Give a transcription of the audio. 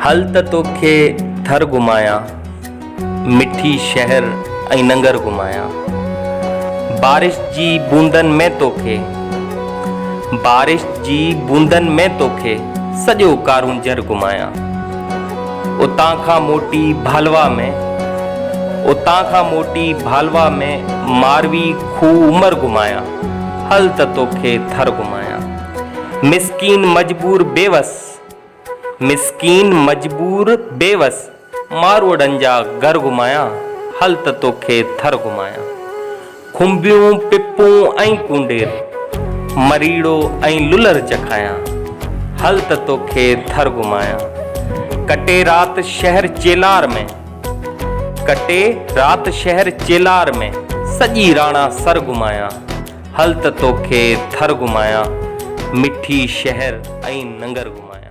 हल त तोखे थर घुमाया, मिठी शहर ऐं नंगर घुमाया। बारिश जी बूंदन में तोखे, बारिश जी बूंदन में तोखे सॼो कारूंजर घुमाया। उतां खां मोटी भालवा में, उतां खां मोटी भालवा में मारवी खूह उमर घुमाया। हल त तोखे थर घुमाया। मिस्कीन मजबूर बेवस, मिस्कीन मजबूर बेवस मारवड़न जा घर घुमाया। हल त तोखे थर घुमाया। खुंबियूं पिपूं ऐं कूंडेर, मरीड़ो ऐं लुलर चखाया। हल त तोखे थर घुमाया। कटे रात शहर चेलार में, कटे रात शहर चेलार में सॼी राणा सर घुमाया। हल त तोखे थर घुमाया। मिठी शहर ऐं नंगर घुमाया।